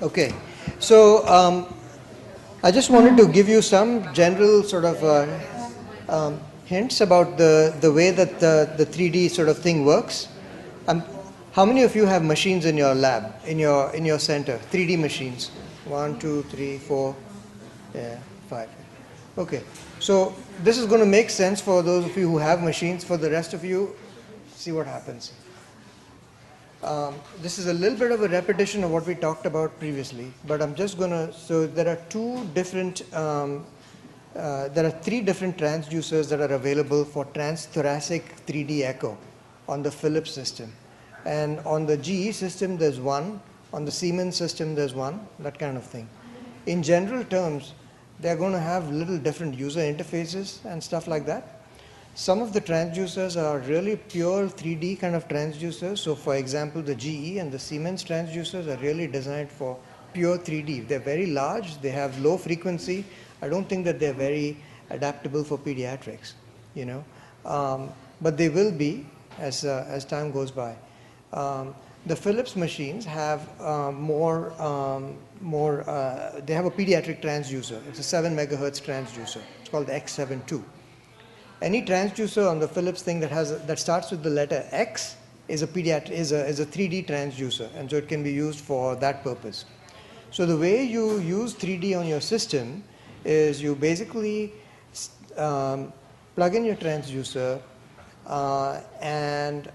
Okay, so I just wanted to give you some general sort of hints about the way that the 3D sort of thing works. How many of you have machines in your lab, in your center? 3D machines? 1, 2, 3, 4, yeah, 5. Okay, so this is going to make sense for those of you who have machines. For the rest of you, see what happens. This is a little bit of a repetition of what we talked about previously, but I'm just going to, so there are three different transducers that are available for transthoracic 3D echo on the Philips system. And on the GE system, there's one. On the Siemens system, there's one, that kind of thing. In general terms, they're going to have little different user interfaces and stuff like that. Some of the transducers are really pure 3D kind of transducers. So for example, the GE and the Siemens transducers are really designed for pure 3D. They're very large, they have low frequency. I don't think that they're very adaptable for pediatrics, you know. But they will be as time goes by. The Philips machines have they have a pediatric transducer. It's a 7 megahertz transducer. It's called the X72. Any transducer on the Philips thing that starts with the letter X is a 3D transducer, and so it can be used for that purpose. So the way you use 3D on your system is you basically plug in your transducer and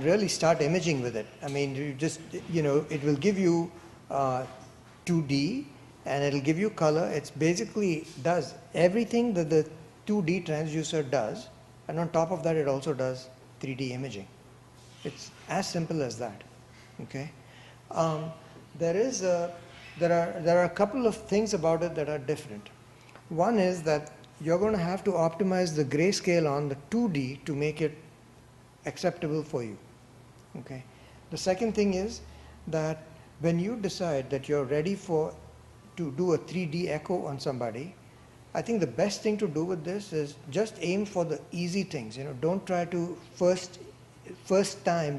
really start imaging with it. I mean, it will give you 2D and it'll give you color. It's basically does everything that the 2D transducer does, and on top of that it also does 3D imaging. It's as simple as that. Okay. There are a couple of things about it that are different. One is that you're going to have to optimize the grayscale on the 2D to make it acceptable for you. Okay. The second thing is that when you decide that you're ready to do a 3D echo on somebody, I think the best thing to do with this is just aim for the easy things. You know, don't try to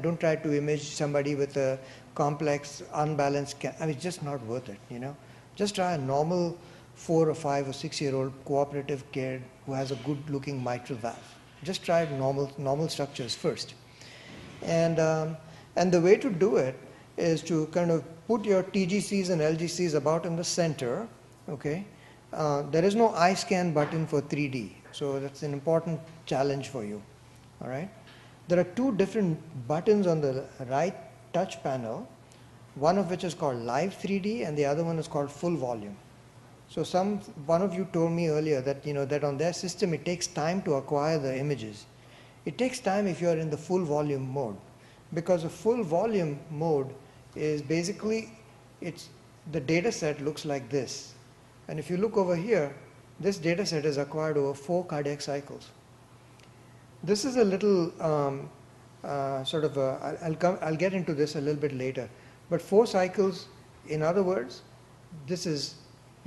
don't try to image somebody with a complex, unbalanced. I mean, it's just not worth it. You know, just try a normal 4 or 5 or 6-year-old cooperative kid who has a good-looking mitral valve. Just try normal structures first, and the way to do it is to kind of put your TGCs and LGCs about in the center. Okay. There is no eye scan button for 3D, so that's an important challenge for you. All right. There are two different buttons on the right touch panel, one of which is called Live 3D and the other one is called Full Volume. So one of you told me earlier that that on their system it takes time to acquire the images. It takes time if you're in the full volume mode, because a full volume mode is basically the data set looks like this. And if you look over here, this data set is acquired over 4 cardiac cycles. This is a little I'll get into this a little bit later. But 4 cycles, in other words, this is,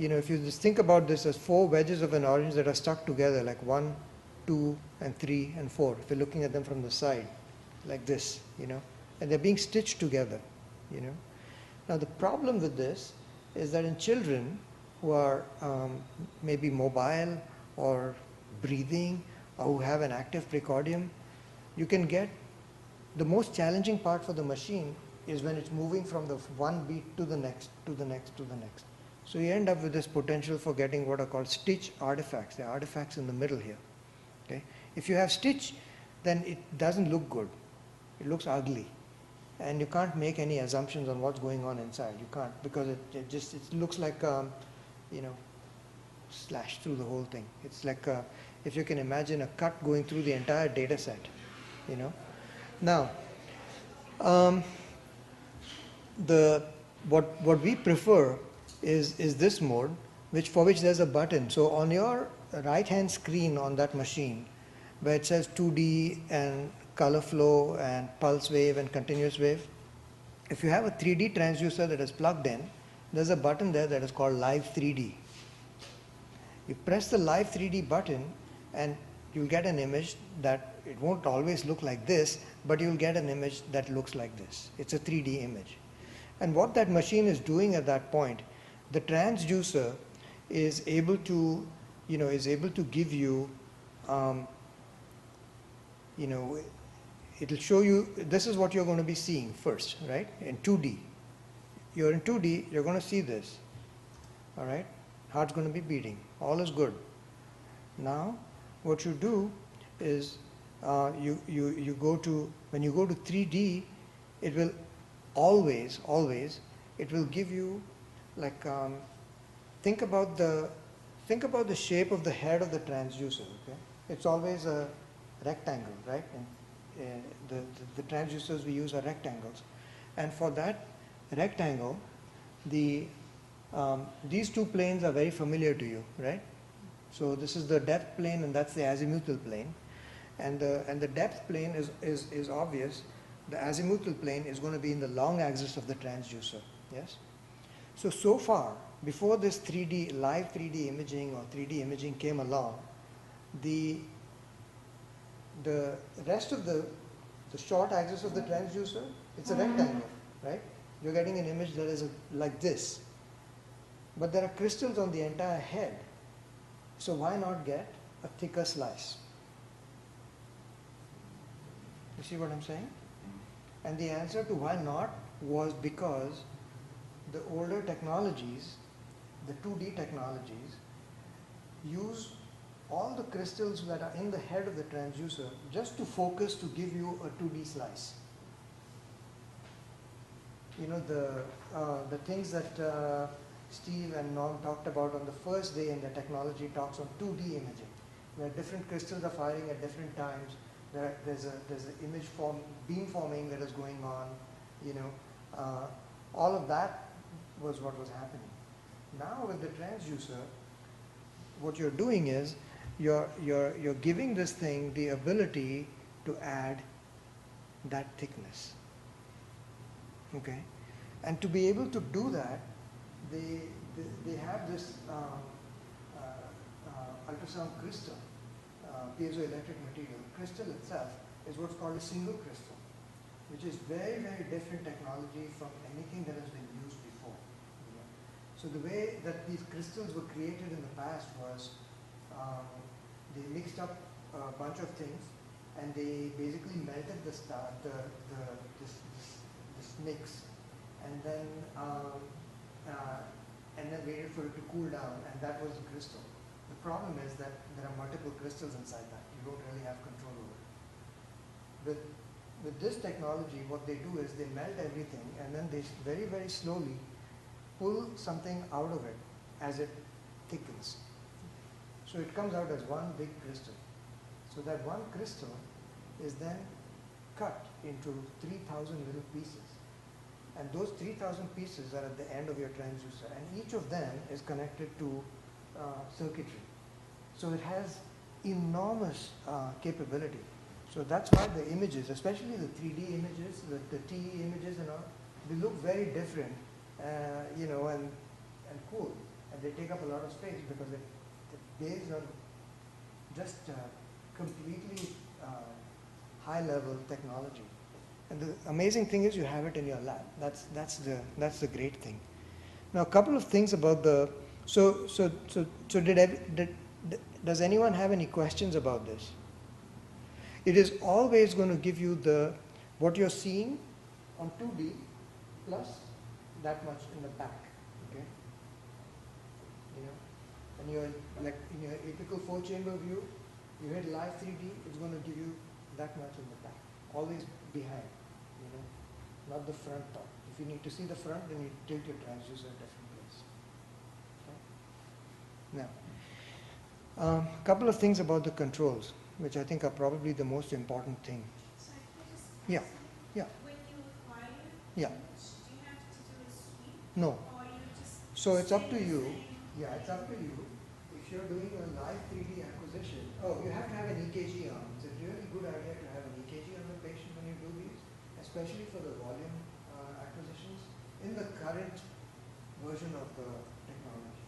if you just think about this as 4 wedges of an orange that are stuck together, like 1, 2, and 3, and 4. If you're looking at them from the side, like this, and they're being stitched together, Now the problem with this is that in children who are maybe mobile or breathing or who have an active precordium, you can get the most challenging part for the machine is when it's moving from the one beat to the next, to the next, to the next. So you end up with this potential for getting what are called stitch artifacts. There are artifacts in the middle here. Okay? If you have stitch, then it doesn't look good. It looks ugly. And you can't make any assumptions on what's going on inside. You can't, because it looks like slashed through the whole thing. It's like if you can imagine a cut going through the entire data set, Now, what we prefer is this mode, for which there's a button. So on your right-hand screen on that machine, where it says 2D and color flow and pulse wave and continuous wave, if you have a 3D transducer that is plugged in, there's a button there that is called Live 3D. You press the Live 3D button and you'll get an image that it won't always look like this, but you'll get an image that looks like this. It's a 3D image. And what that machine is doing at that point, the transducer is able to, give you, it'll show you, this is what you're going to be seeing first, right? In 2D. You're in 2D, you're going to see this, all right? Heart's going to be beating. All is good. Now, what you do is you go to, when you go to 3D, it will always, it will give you, like, think about the shape of the head of the transducer, okay? It's always a rectangle, right? And the transducers we use are rectangles. And for that rectangle, these two planes are very familiar to you, right? So this is the depth plane and that's the azimuthal plane. And the depth plane is obvious. The azimuthal plane is going to be in the long axis of the transducer, yes? So far, before this live 3D imaging or 3D imaging came along, the rest of the short axis of the transducer, it's a rectangle, right? You're getting an image that is like this. But there are crystals on the entire head. So why not get a thicker slice? You see what I'm saying? And the answer to why not was because the older technologies, the 2D technologies, use all the crystals that are in the head of the transducer just to focus to give you a 2D slice. You know, the things that Steve and Norm talked about on the first day in the technology talks on 2D imaging, where different crystals are firing at different times. There's an image beam forming that is going on, you know. All of that was what was happening. Now with the transducer, what you're doing is you're giving this thing the ability to add that thickness. Okay, and to be able to do that, they have this ultrasound crystal, piezoelectric material. The crystal itself is what's called a single crystal, which is very, very different technology from anything that has been used before. You know? So the way that these crystals were created in the past was they mixed up a bunch of things and they basically melted this mix and then waited for it to cool down, and that was the crystal. The problem is that there are multiple crystals inside that. You don't really have control over it. With this technology, what they do is they melt everything and then they very, very slowly pull something out of it as it thickens. So it comes out as one big crystal. So that one crystal is then cut into 3,000 little pieces. And those 3,000 pieces are at the end of your transducer, and each of them is connected to circuitry. So it has enormous capability. So that's why the images, especially the 3D images, the TE images and all, they look very different, you know, and cool. And they take up a lot of space because they're based on just completely high-level technology. And the amazing thing is you have it in your lab. That's the great thing. Now, a couple of things about the. So does anyone have any questions about this? It is always going to give you what you're seeing on 2D plus that much in the back. Okay. You know, and you're like in your apical 4-chamber view, you hit live 3D, it's going to give you that much in the back, always behind. You know, not the front top. If you need to see the front, then you tilt your transducer a different place. Okay? Now, a couple of things about the controls, which I think are probably the most important thing. So I could just Yeah, yeah, when you acquire yeah. do you have to do a sweep? No. Or you just So it's up to stay the you. same? Yeah, it's up to you. If you're doing a live 3D acquisition, you have to have an EKG on. It's a really good idea to have an EKG on the patient when you do these, especially for the volume acquisitions. In the current version of the technology,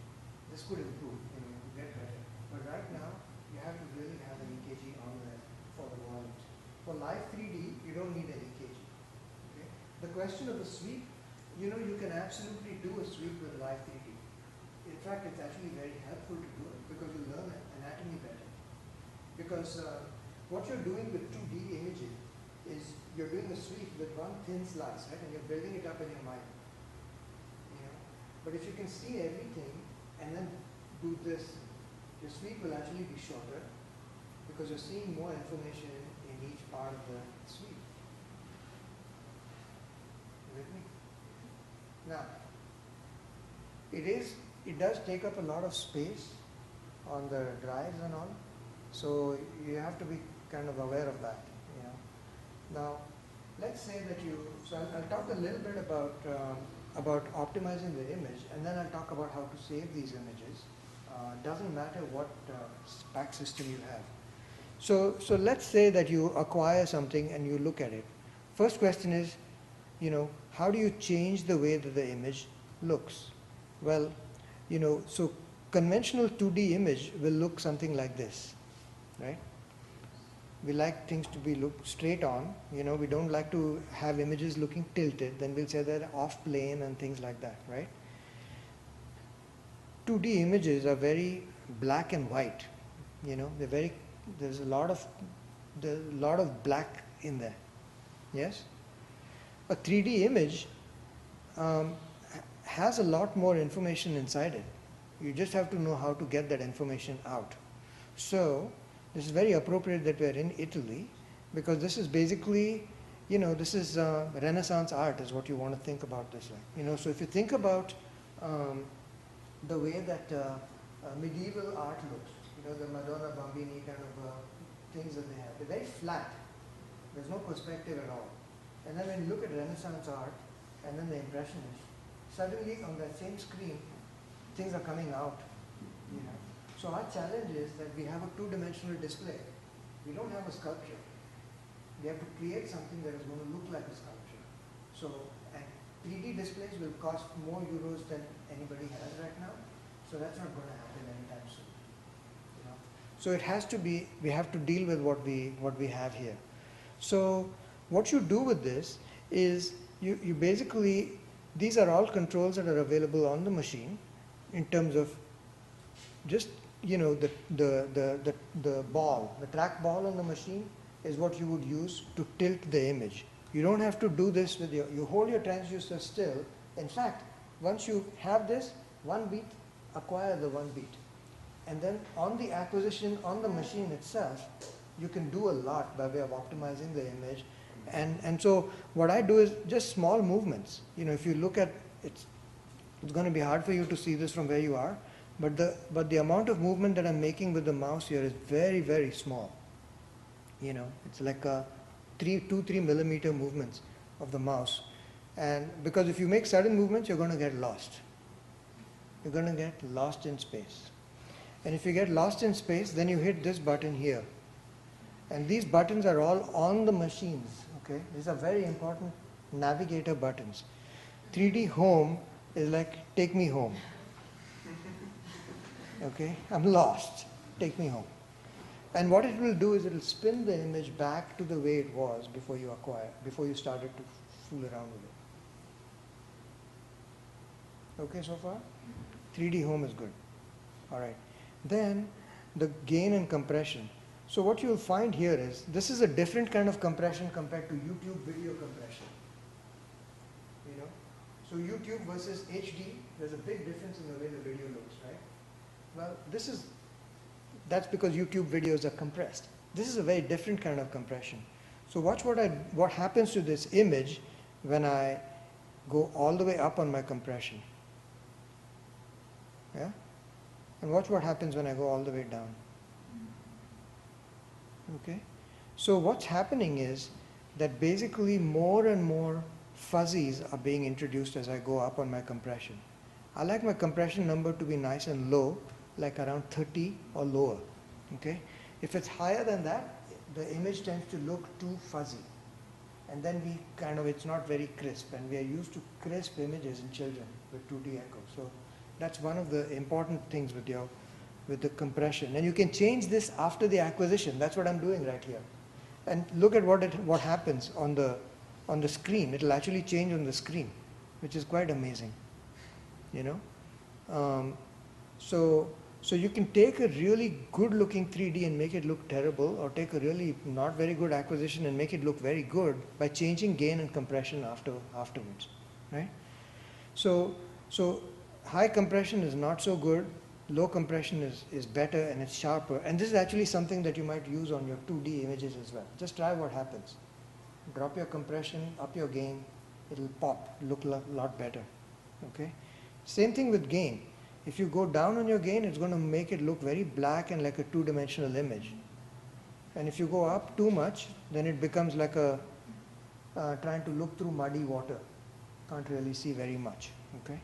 this could improve, you know, get better. But right now, you have to really have an EKG on there for the volumes. For live 3D, you don't need an EKG. Okay? The question of the sweep, you know, you can absolutely do a sweep with live 3D. In fact, it's actually very helpful to do it because you learn anatomy better. Because what you're doing with 2D imaging is you're doing a sweep with one thin slice, right? And you're building it up in your mind. You know? But if you can see everything and then do this, your sweep will actually be shorter because you're seeing more information in each part of the sweep. You with me? Now, it does take up a lot of space on the drives and all, so you have to be kind of aware of that. You know. Now, let's say that so I'll talk a little bit about optimizing the image, and then I'll talk about how to save these images. Doesn't matter what PAC system you have. So let's say that you acquire something and you look at it. First question is, you know, how do you change the way that the image looks? Well, you know, so conventional 2D image will look something like this, right? We like things to be look straight on, you know, we don't like to have images looking tilted, then we'll say they're off plane and things like that, right? 2D images are very black and white, you know, there's a lot of black in there, yes? A 3D image has a lot more information inside it. You just have to know how to get that information out. So, this is very appropriate that we're in Italy, because this is basically, you know, this is Renaissance art is what you want to think about this like. You know, so if you think about the way that medieval art looks, you know, the Madonna Bambini kind of things that they have, they're very flat. There's no perspective at all. And then when you look at Renaissance art and then the Impressionists, suddenly on that same screen, things are coming out, you know. So our challenge is that we have a two-dimensional display. We don't have a sculpture. We have to create something that is going to look like a sculpture. So, and 3D displays will cost more euros than anybody has right now. So that's not going to happen anytime soon. You know? So it has to be, we have to deal with what we have here. So what you do with this is you basically, these are all controls that are available on the machine in terms of just, you know, the ball, the track ball on the machine is what you would use to tilt the image. You don't have to do this with you hold your transducer still. In fact, once you have this, one beat, acquire the one beat. And then on the acquisition on the machine itself, you can do a lot by way of optimizing the image. And so what I do is just small movements. You know, if you look at it's going to be hard for you to see this from where you are, but the amount of movement that I'm making with the mouse here is very, very small. You know, it's like 2-3 millimeter movements of the mouse. And because if you make sudden movements, you're going to get lost. You're going to get lost in space. And if you get lost in space, then you hit this button here. And these buttons are all on the machines, okay? These are very important navigator buttons. 3D home is like, take me home. Okay, I'm lost, take me home. And what it will do is it will spin the image back to the way it was before you started to fool around with it. Okay so far? 3D home is good. All right. Then the gain and compression. So what you'll find here is, this is a different kind of compression compared to YouTube video compression. You know? So YouTube versus HD, there's a big difference in the way the video looks, right? Well, that's because YouTube videos are compressed. This is a very different kind of compression. So watch what happens to this image when I go all the way up on my compression. Yeah? And watch what happens when I go all the way down. Okay? So what's happening is that basically more and more fuzzies are being introduced as I go up on my compression. I like my compression number to be nice and low, like around 30 or lower. Okay? If it's higher than that, the image tends to look too fuzzy. And then it's not very crisp. And we are used to crisp images in children with 2D echo. So that's one of the important things with the compression. And you can change this after the acquisition. That's what I'm doing right here. And look at what happens on the screen. It'll actually change on the screen. which is quite amazing, you know. So you can take a really good looking 3D and make it look terrible, or take a really not very good acquisition and make it look very good by changing gain and compression afterwards, right? So high compression is not so good, low compression is better, and it's sharper. And this is actually something that you might use on your 2D images as well. Just try what happens. Drop your compression, up your gain, it'll pop, look a lot better, okay? Same thing with gain. If you go down on your gain, it's going to make it look very black and like a two-dimensional image. And if you go up too much, then it becomes like a trying to look through muddy water. Can't really see very much, okay?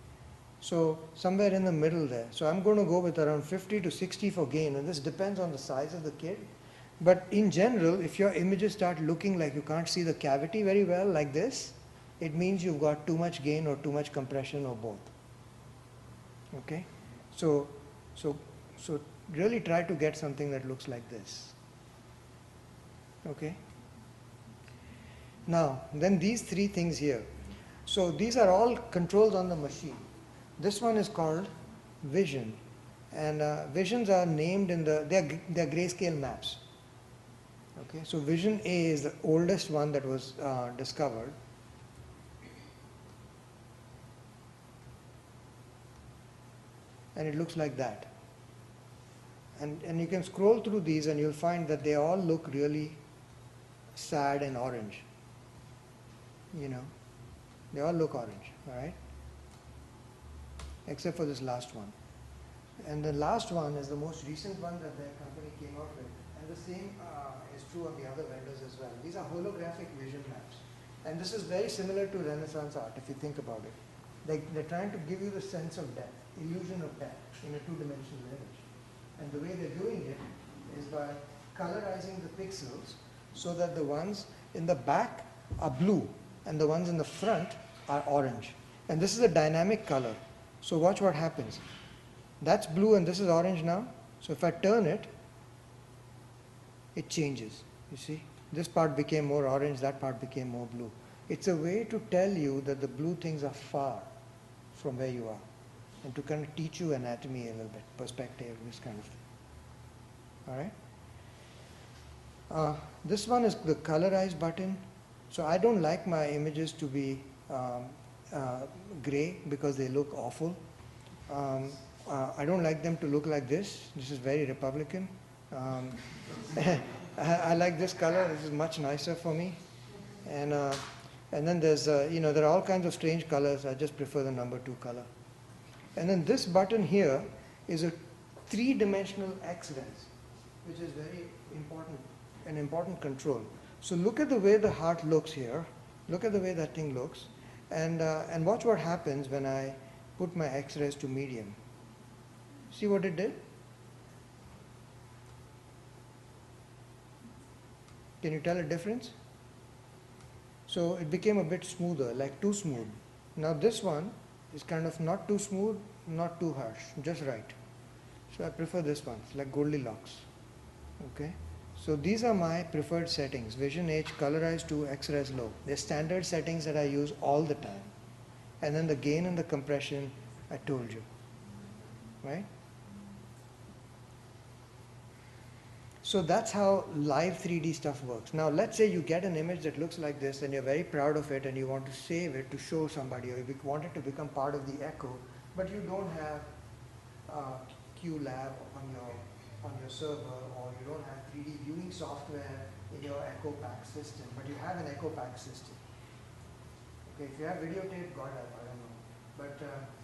So somewhere in the middle there. So I'm going to go with around 50 to 60 for gain, and this depends on the size of the kid. But in general, if your images start looking like you can't see the cavity very well, like this, it means you've got too much gain or too much compression or both. Okay? So really try to get something that looks like this. Okay? Now, then these three things here. So these are all controls on the machine. This one is called vision. And visions are named in they're grayscale maps. Okay, so vision A is the oldest one that was discovered. And it looks like that. And you can scroll through these and you'll find that they all look really sad and orange. You know, they all look orange, all right? Except for this last one. And the last one is the most recent one that their company came out with. And the same is true of the other vendors as well. These are holographic vision maps. And this is very similar to Renaissance art, if you think about it. They're trying to give you the sense of depth, illusion of depth in a two-dimensional image. And the way they're doing it is by colorizing the pixels so that the ones in the back are blue and the ones in the front are orange. And this is a dynamic color. So watch what happens. That's blue and this is orange now. So if I turn it, it changes. You see? This part became more orange, that part became more blue. It's a way to tell you that the blue things are far from where you are, and to kind of teach you anatomy a little bit, perspective, this kind of thing. All right? This one is the colorize button. So I don't like my images to be gray because they look awful. I don't like them to look like this. This is very Republican. I like this color. This is much nicer for me. And then there's, there are all kinds of strange colors. I just prefer the number 2 color. And then this button here is a 3-dimensional X-res, which is very important, an important control. So look at the way the heart looks here. Look at the way that thing looks. And watch what happens when I put my X-res to medium. See what it did? Can you tell a difference? So it became a bit smoother, like too smooth. Now this one is kind of not too smooth, not too harsh, just right. So I prefer this one, it's like Goldilocks. Okay? So these are my preferred settings: Vision H, Colorize 2, X-res low. They're standard settings that I use all the time. And then the gain and the compression, I told you. Right? So that's how live 3D stuff works. Now let's say you get an image that looks like this and you're very proud of it and you want to save it to show somebody, or you want it to become part of the echo, but you don't have QLab on your server, or you don't have 3D viewing software in your echo pack system, but you have an echo pack system. Okay, if you have videotape, God, I don't know.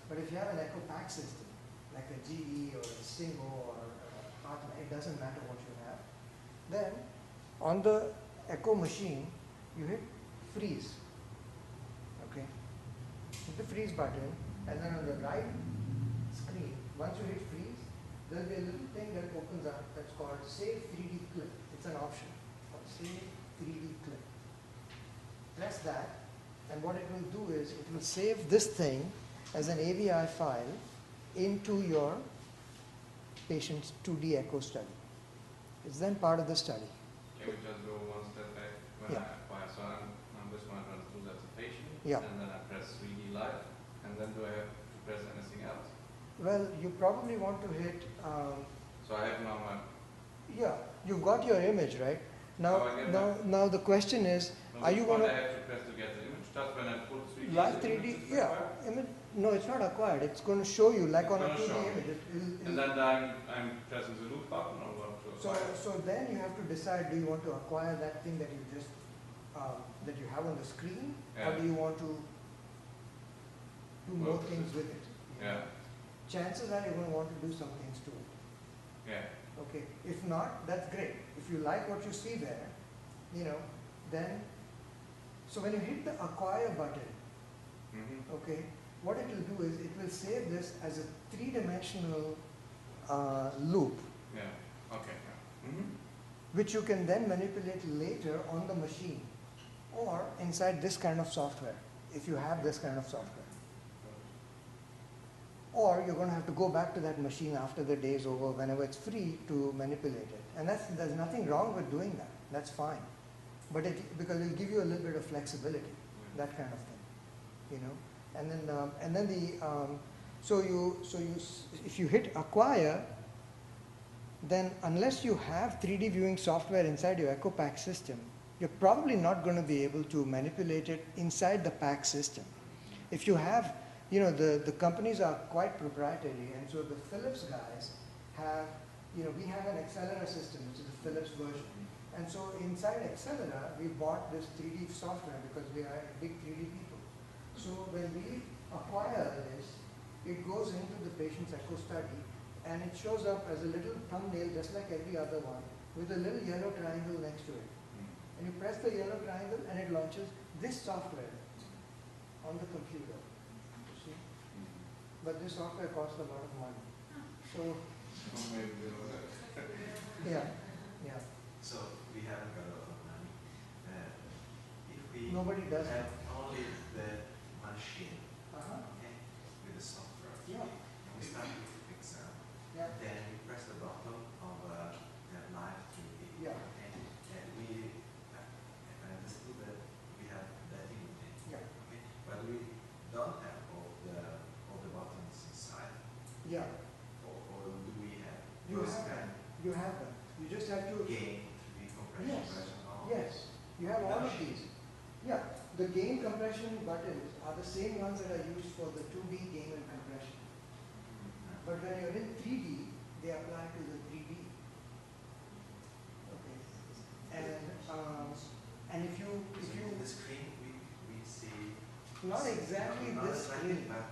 But if you have an echo pack system, like a GE or a Singo or a Hartman, it doesn't matter what you have. Then on the echo machine, you hit freeze. Okay, hit the freeze button, and then on the right screen, once you hit freeze, there'll be a little thing that opens up that's called Save 3D Clip. It's an option called Save 3D Clip. Press that, and what it will do is it will save this thing as an AVI file into your patient's 2D echo study. It's then part of the study. Can we just go one step back? So I'm just going to run through that as a patient, Yeah. and then I press 3D Live. live, and then do I have to press anything else? Well, you probably want to hit, So I have now my, yeah, you've got your image, right? Now, Oh, I get now the question is, no, are you which going one to, I have to press to get the image? Just when I put 3D, live the 3D, image is yeah, required? no, it's not acquired, it's going to show you like It's on a gonna 2D show me. image. And then I'm pressing the loop button or what to So, acquire? so then you have to decide, do you want to acquire that thing that you just, that you have on the screen? Or Yeah. do you want to do more Work with things it. with it? Yeah, Chances are you're going to want to do some things to it. yeah. Okay, if not, that's great. If you like what you see there, then, so when you hit the acquire button, Mm-hmm. okay, what it will do is it will save this as a three-dimensional loop, Yeah, okay. Yeah. Mm-hmm. which you can then manipulate later on the machine or inside this kind of software, if you have this kind of software. Or you're going to have to go back to that machine after the day is over, whenever it's free, to manipulate it. And there's nothing wrong with doing that. That's fine. But because it'll give you a little bit of flexibility, that kind of thing, And then if you hit acquire, then unless you have 3D viewing software inside your EchoPack system, you're probably not going to be able to manipulate it inside the pack system. If you have, the companies are quite proprietary, and so the Philips guys have, we have an Accelera system, which is the Philips version. And so inside Accelera, we bought this 3D software because we are big 3D people. So when we acquire this, it goes into the patient's echo study, and it shows up as a little thumbnail just like every other one with a little yellow triangle next to it. And you press the yellow triangle and it launches this software on the computer. You see? But this software costs a lot of money. So, Oh, maybe they know that. yeah. So we haven't got a lot of money. If we Nobody does have that. only the machine, Uh-huh. okay, with the software, Yeah. we start with the exam. Yeah. Then we press the button of live 3D. Yeah. Okay? And we, I understood that we have that image. Yeah. Okay? But we don't have all the buttons inside. Yeah. Or do we have? You those have kind them. You have them. You just have to. gain, 3D compression, Yes. version, all Yes. You have all of these. Yeah. The gain compression buttons are the same ones that are used for the 2D gain and compression. But when you're in 3D, they apply to the 3D. Okay. And if you in the screen we see not exactly not this exactly, screen, but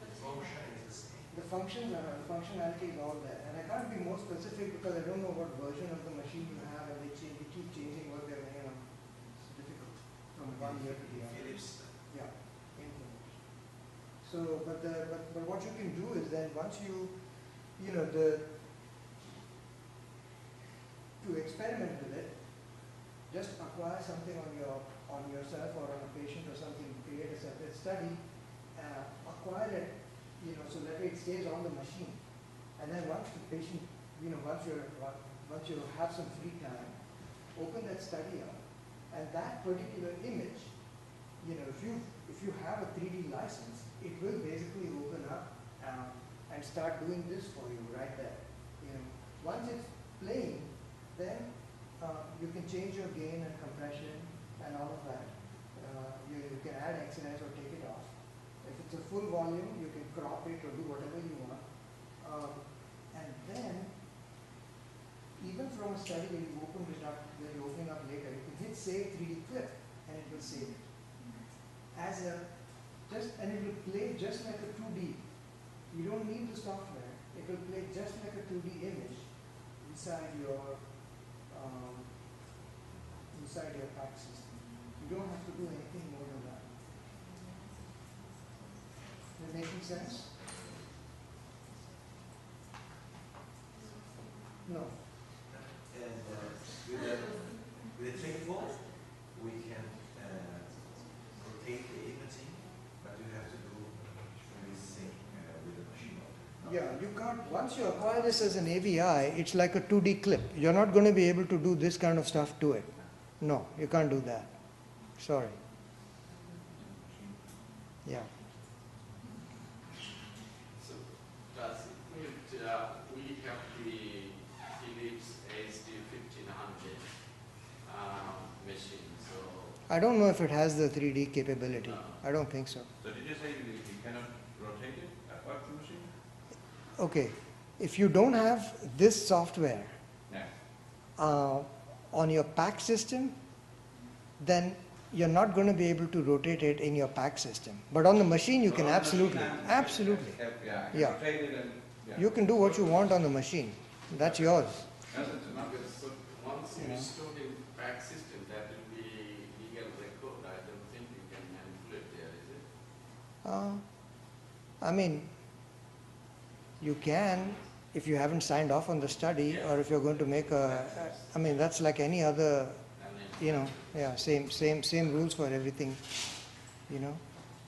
the function is the same. the functionality is all there. And I can't be more specific because I don't know what version of the machine you have, and they keep changing what they're running on. It's difficult from one year to the other. Philips. Yeah. So, but what you can do is then once to experiment with it, just acquire something on yourself or on a patient or something, create a separate study, acquire it, so that way it stays on the machine. And then once the patient, once you have some free time, open that study up, and that particular image, if you have a 3D license, it will basically open up and start doing this for you right there. Once it's playing, then you can change your gain and compression and all of that. You can add XNS or take it off. If it's a full volume, you can crop it or do whatever you want. And then, even from a study when you open it up, when you open up later, you can hit save 3D clip and it will save it. And it will play just like a 2D. You don't need the software. It will play just like a 2D image inside your pack system. You don't have to do anything more than that. Is that making sense? No. And with the trickle, we can rotate the imaging, but you have to do everything with the machine. Yeah, you can't, once you acquire this as an AVI, it's like a 2D clip. You're not going to be able to do this kind of stuff to it. No, you can't do that. Sorry. Yeah. I don't know if it has the 3D capability. No. I don't think so. So did you say you cannot rotate it apart from the machine? Okay, if you don't have this software Yeah. on your PAC system, then you're not going to be able to rotate it in your PAC system. But on the machine, you So can on the absolutely, machine, I can- absolutely. Yeah, I can Yeah. rotate it and, yeah. You can do what you want on the machine. That's yours. That's enough. But once you Yeah. install the PAC system, that will be legal record. I don't think you can manipulate there, is it? I mean, you can if you haven't signed off on the study, or if you're going to make a, I mean, that's like any other, And then you know, yeah, same rules for everything, you know.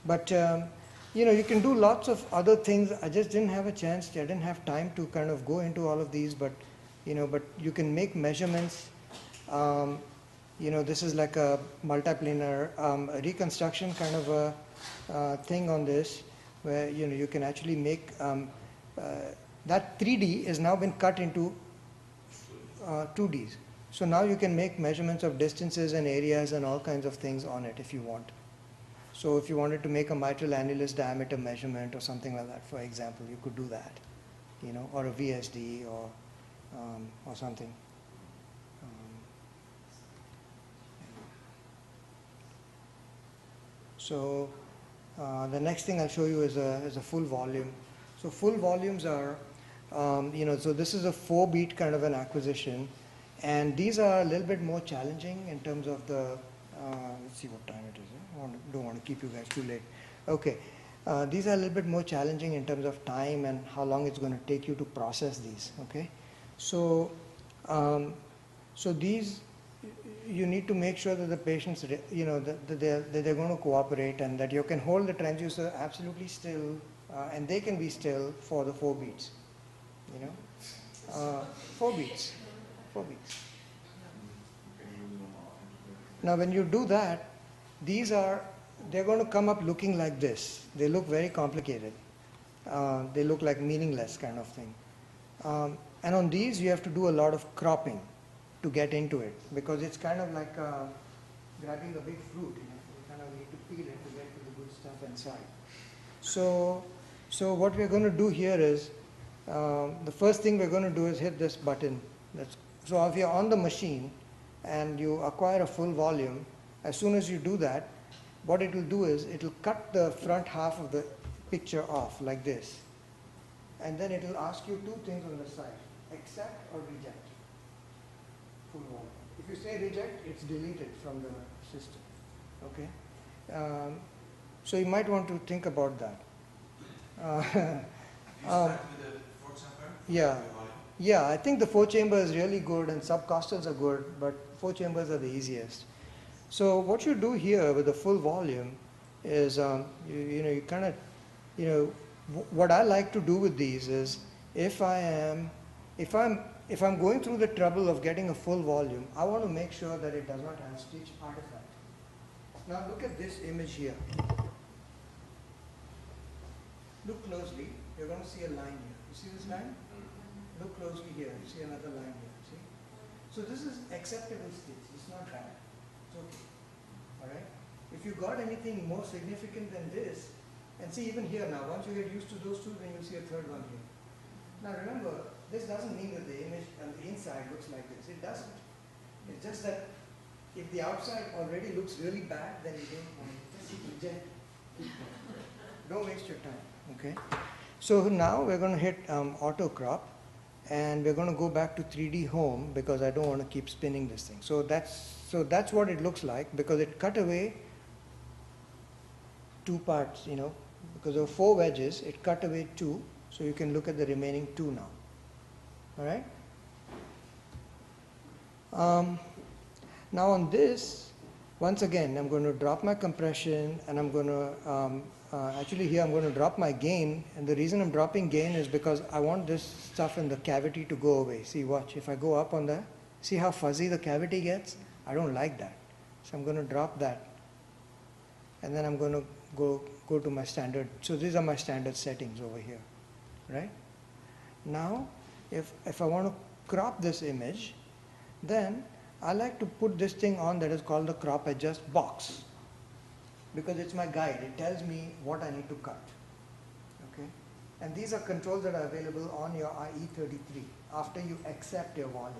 But, you know, you can do lots of other things. I just didn't have a chance, I didn't have time to kind of go into all of these, but, you know, but you can make measurements. You know, this is like a multiplanar reconstruction kind of a thing on this, where, you know, you can actually make, that 3D has now been cut into 2Ds. So now you can make measurements of distances and areas and all kinds of things on it if you want. So if you wanted to make a mitral annulus diameter measurement or something like that, for example, you could do that, you know, or a VSD or something. So the next thing I'll show you is a full volume. So full volumes are, you know, so this is a 4-beat kind of an acquisition, and these are a little bit more challenging in terms of the, let's see what time it is. Don't want to keep you guys too late. Okay, these are a little bit more challenging in terms of time and how long it's going to take you to process these. Okay, so so these, you need to make sure that the patients, you know, that they're going to cooperate, and that you can hold the transducer absolutely still, and they can be still for the 4 beats. You know, 4 beats, 4 beats. Now, when you do that, they're going to come up looking like this. They look very complicated. They look like meaningless kind of thing. And on these, you have to do a lot of cropping to get into it, because it's kind of like grabbing a big fruit. You know, you kind of need to peel it to get to the good stuff inside. So what we're going to do here is, the first thing we're going to do is hit this button. So if you're on the machine and you acquire a full volume, as soon as you do that, what it will do is it will cut the front half of the picture off like this. And then it will ask you 2 things on the side: accept or reject. Full volume. If you say reject, it's deleted from the system. Okay? So you might want to think about that. You start with the 4-chamber? Yeah. Yeah, I think the 4-chamber is really good, and subcostals are good, but 4 chambers are the easiest. So what you do here with the full volume is, you know, you kind of, you know, what I like to do with these is, if I'm going through the trouble of getting a full volume, I want to make sure that it does not have stitch artifact. Now look at this image here. Look closely. You're going to see a line here. You see this line? Look closely here. You see another line here. See? So this is acceptable stitch. It's not bad. It's okay. All right? If you got anything more significant than this, and see even here now, once you get used to those two, then you'll see a third one here. Now remember, this doesn't mean that the image on the inside looks like this. It doesn't. It's just that if the outside already looks really bad, then you don't want it. Just reject. Don't waste your time. Okay? So now we're going to hit auto crop, and we're going to go back to 3D home, because I don't want to keep spinning this thing. So that's what it looks like, because it cut away 2 parts, you know, because there were 4 wedges, it cut away 2, so you can look at the remaining 2 now. All right? Now on this, once again, I'm going to drop my compression, and I'm going to, actually here I'm going to drop my gain, and the reason I'm dropping gain is because I want this stuff in the cavity to go away. See, watch, if I go up on that, see how fuzzy the cavity gets? I don't like that. So I'm going to drop that, and then I'm going to go to my standard. So these are my standard settings over here, right? Now, if I want to crop this image, then I like to put this thing on that is called the crop adjust box, because it's my guide. It tells me what I need to cut. Okay? And these are controls that are available on your IE33 after you accept your volume.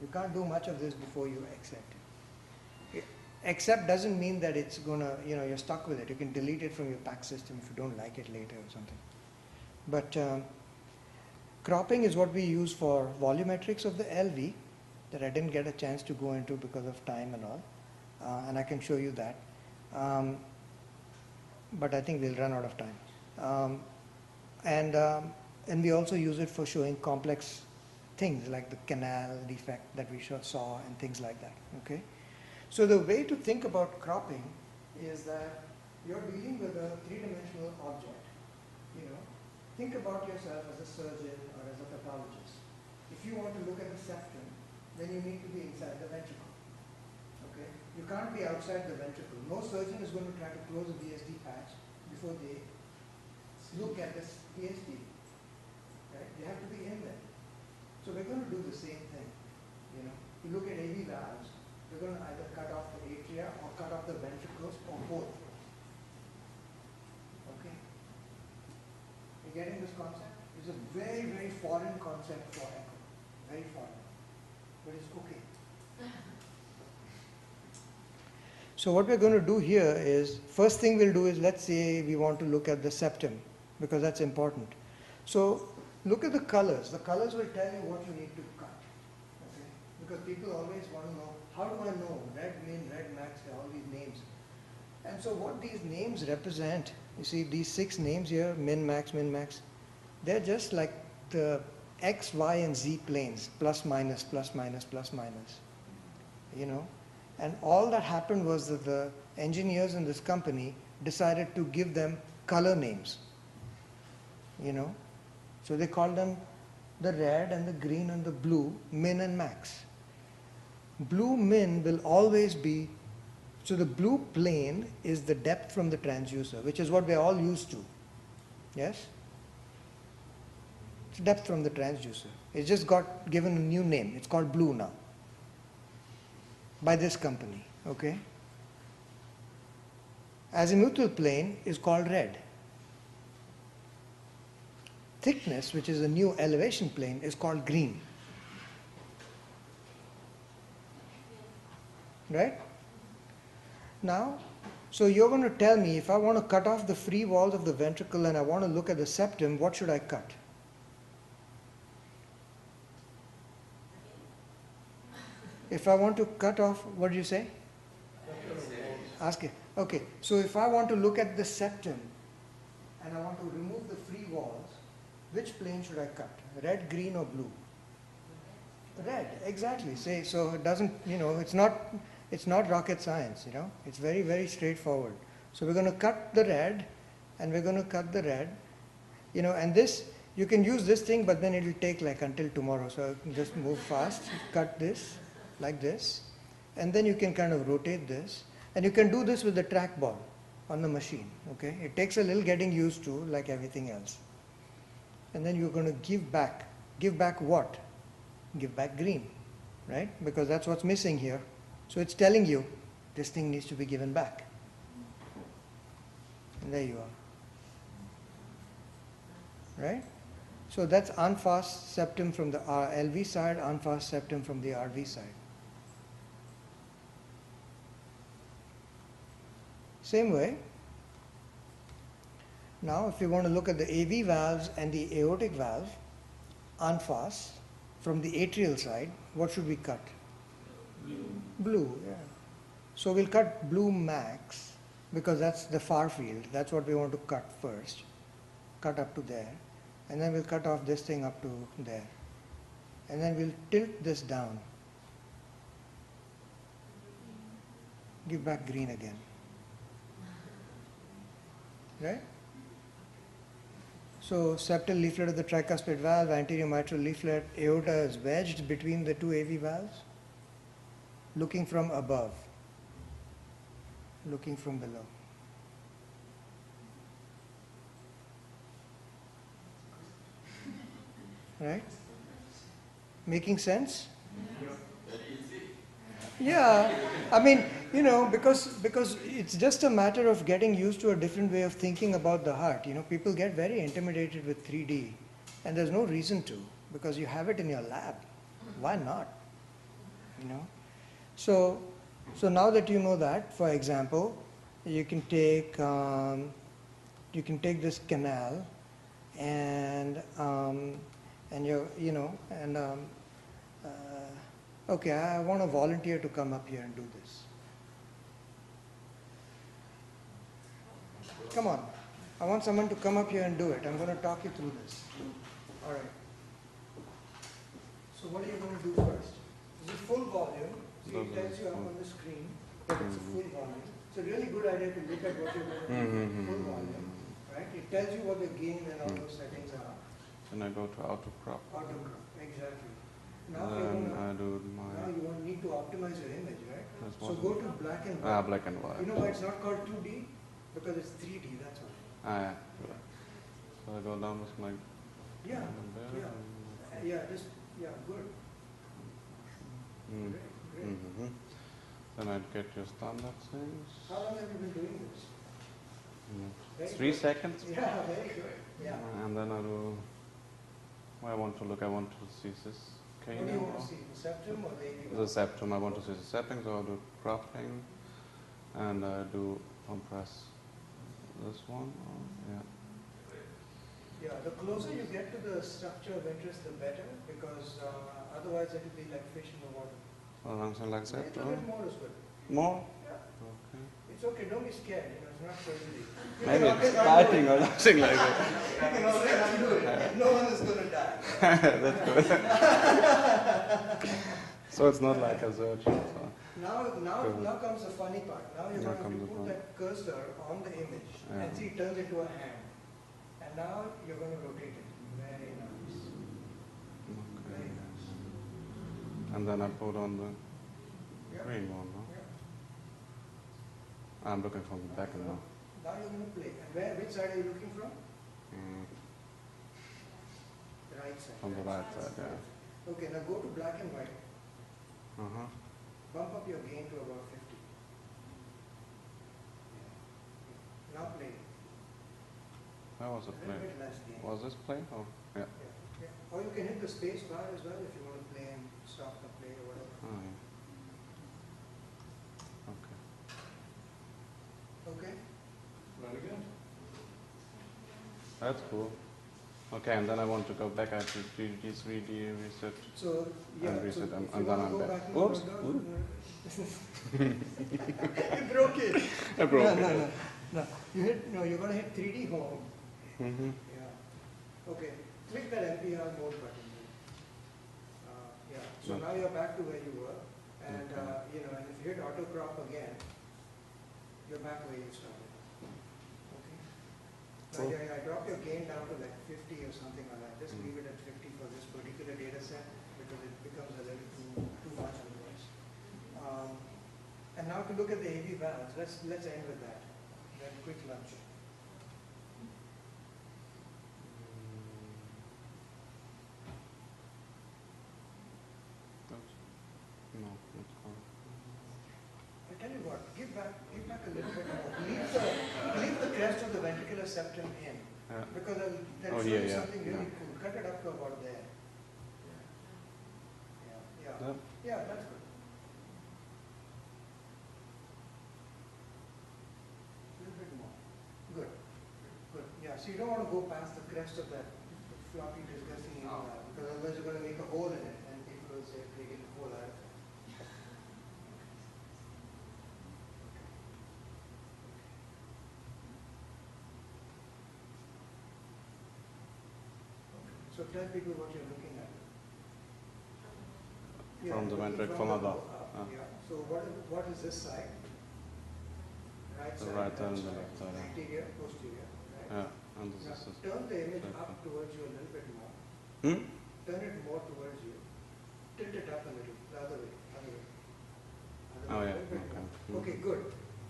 You can't do much of this before you accept it. Accept doesn't mean that it's gonna, you're stuck with it. You can delete it from your pack system if you don't like it later or something. But cropping is what we use for volumetrics of the LV that I didn't get a chance to go into because of time and all. And I can show you that. But I think we'll run out of time. And we also use it for showing complex things like the canal defect that we saw and things like that. Okay? So the way to think about cropping is that you're dealing with a three-dimensional object. Think about yourself as a surgeon or as a pathologist. If you want to look at the septum, then you need to be inside the ventricle. Okay? You can't be outside the ventricle. No surgeon is going to try to close a VSD patch before they look at this VSD. Right? They have to be in there. So we're going to do the same thing. You look at AV valves, we're going to either cut off the atria or cut off the ventricles or both. Okay? You getting this concept? It's a very, very foreign concept for echo. Very foreign. But it's okay. So what we're going to do here is, first thing we'll do is, let's say we want to look at the septum, because that's important. So look at the colors. The colors will tell you what you need to cut. Okay? Because people always want to know, how do I know? Red min, red max, all these names. And so what these names represent, you see these 6 names here, min, max, they're just like the X, Y, and Z planes, plus, minus, plus, minus, plus, minus. And all that happened was that the engineers in this company decided to give them color names. So they called them the red and the green and the blue, min and max. Blue min will always be, so the blue plane is the depth from the transducer, which is what we're all used to. Yes? It's depth from the transducer. It's just got given a new name. It's called blue now by this company. Okay? Azimuthal plane is called red. Thickness, which is a new elevation plane, is called green. Right? Now, so you're going to tell me, if I want to cut off the free walls of the ventricle and I want to look at the septum, what should I cut? If I want to cut off, what did you say? Ask it. Okay, so if I want to look at the septum and I want to remove the free walls, which plane should I cut? Red, green, or blue? Red, exactly. Say, so it doesn't, it's not rocket science, It's very, very straightforward. So we're going to cut the red, and we're going to cut the red, and this, you can use this thing, but then it'll take like until tomorrow. So just move fast, cut this, like this, and then you can kind of rotate this, and you can do this with the trackball on the machine, okay? It takes a little getting used to, like everything else. And then you're going to give back. Give back what? Give back green, right? Because that's what's missing here. So it's telling you this thing needs to be given back. And there you are. Right? So that's unfast septum from the LV side, unfast septum from the RV side. Same way. Now if you want to look at the AV valves and the aortic valve, unfast from the atrial side, what should we cut? Blue, yeah. So we'll cut blue max because that's the far field. That's what we want to cut first. Cut up to there. And then we'll cut off this thing up to there. And then we'll tilt this down. Give back green again. Right? So septal leaflet of the tricuspid valve, anterior mitral leaflet, aorta is wedged between the two AV valves, looking from above, looking from below. Right? Making sense? Very easy. Yeah, I mean, you know, because it's just a matter of getting used to a different way of thinking about the heart. You know, people get very intimidated with 3D, and there's no reason to, because you have it in your lab. Why not? You know, so now that you know that, for example, you can take this canal, and okay, I want a volunteer to come up here and do this. Come on. I want someone to come up here and do it. I'm going to talk you through this. All right. So what are you going to do first? This is full volume. So it tells you up on the screen that it's a full volume. It's a really good idea to look at what you're going to do. Full volume. Right? It tells you what the gain and all those settings are. Then I go to autocrop. Autocrop, exactly. Now Then I do now you won't need to optimize your image, right? That's So go to black and white. black and white. You know why it's not called 2D? Because it's 3D, that's why. Yeah. Good. So I go down with my Yeah, there. good. Mm. Great, great. Mm-hmm. Then I'd get your standard things. How long have you been doing this? Very 3 good. seconds. Yeah, very good. Yeah. And then I do. I want to see this. What do you want to see? The septum or the AV? The septum. I want to see the septum, so I do cropping, and I do compress this one. Yeah. Yeah, the closer you get to the structure of interest, the better, because otherwise it will be like fish in the water. So something like A that. little bit more is good. More? Yeah. Okay. It's okay, don't be scared, you know, it's not surgery. You Maybe can always it's undo biting it. or something like that. You can always undo it. No one is going to die. That's good. So it's not like a surgeon. So. Now comes the funny part. Now you're Now going to comes the put fun. that cursor on the image and see it turns into a hand. And now you're going to rotate it. Very nice. Okay. Very nice. And then I put on the Yeah. green one. No? Yeah. I'm looking from the back now. Now you're going to play. And which side are you looking from? The right side. From the right side, yeah. Okay, now go to black and white. Uh-huh. Bump up your gain to about 50. Now play. That was a A little play. bit less gain. Was this play? Oh, yeah. Yeah. Or you can hit the space bar as well if you want to play and stop the play or whatever. Oh, yeah. Okay. Okay? Very good. That's cool. Okay, and then I want to go back. I have to 3D, 3D reset. So, yeah, And so reset, if and you then want to I'm go back. back and Oops. You broke it. I broke no, it. No, you're going to hit 3D home. Mm-hmm. Yeah. Okay, click that MPR mode button. Yeah, so Okay. now you're back to where you were. And, Okay. and if you hit auto crop again, you're back where you started. Okay? Cool. Now, I drop your gain down to like 50 or something like that. Just leave it at 50 for this particular data set because it becomes a little too much otherwise. And now to look at the AV valves, let's end with that. Then quick lunch. No, it's hard. I tell you what, give back a little bit more. Leave the crest of the ventricular septum in. Yeah. Because that Oh, shows yeah, you yeah, something really yeah. cool. Cut it up to about there. Yeah. Yeah, that's good. A little bit more. Good. Good. Yeah, so you don't want to go past the crest of that floppy, disgusting because otherwise you're going to make a hole in it and people will say they get a hole out of it. So tell people what you're looking at. From the looking ventricle from from above. Yeah. So what is this side? Right The side. right side and left the side. left side, yeah. Anterior, posterior. Right? Yeah, and this Now, is turn the image Okay. up towards you a little bit more. Hmm? Turn it more towards you. Tilt it up a little. The other way. Other way. Other Oh, way. yeah, A little bit okay. more. Okay, good.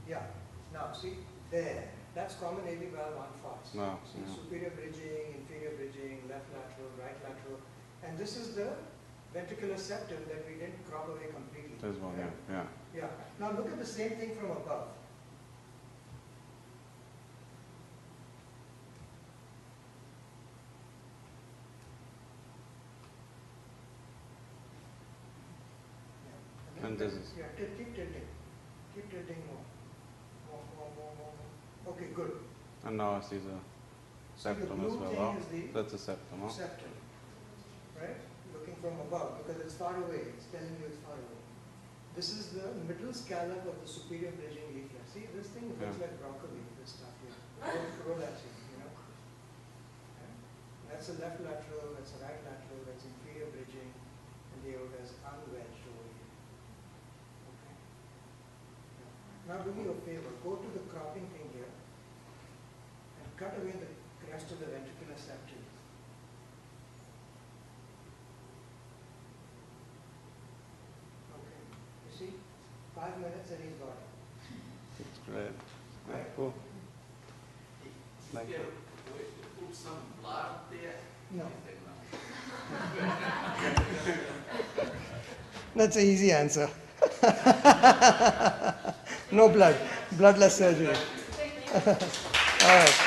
Yeah. Now see there. That's common AV valve on fast. No, See, yeah. superior bridging, inferior bridging, left lateral, right lateral, and this is the ventricular septum that we didn't crop away completely. There's one, right? yeah. Yeah. Now look at the same thing from above. Yeah. And this is- Yeah, keep tilting. Keep tilting more. More. Okay, good. And now I see the See, the septum as blue well. thing Oh, is the that's a septum, huh? septum, right? Looking from above, because it's far away. It's telling you it's far away. This is the middle scallop of the superior bridging leaflet. See, this thing looks Yeah. like broccoli, this stuff here. Prolapsing, you know. Okay. That's a left lateral, that's a right lateral, that's inferior bridging, and the aorta is unwedged over here. Okay. Now do me a favor, go to the cropping thing here, and cut away the rest of the ventricular septum. Okay, you see, 5 minutes and he's got it. It's great. Yeah, Right. cool. Is Like there a way to put some blood there? No. Is there not? That's an easy answer. No blood, bloodless surgery. All right.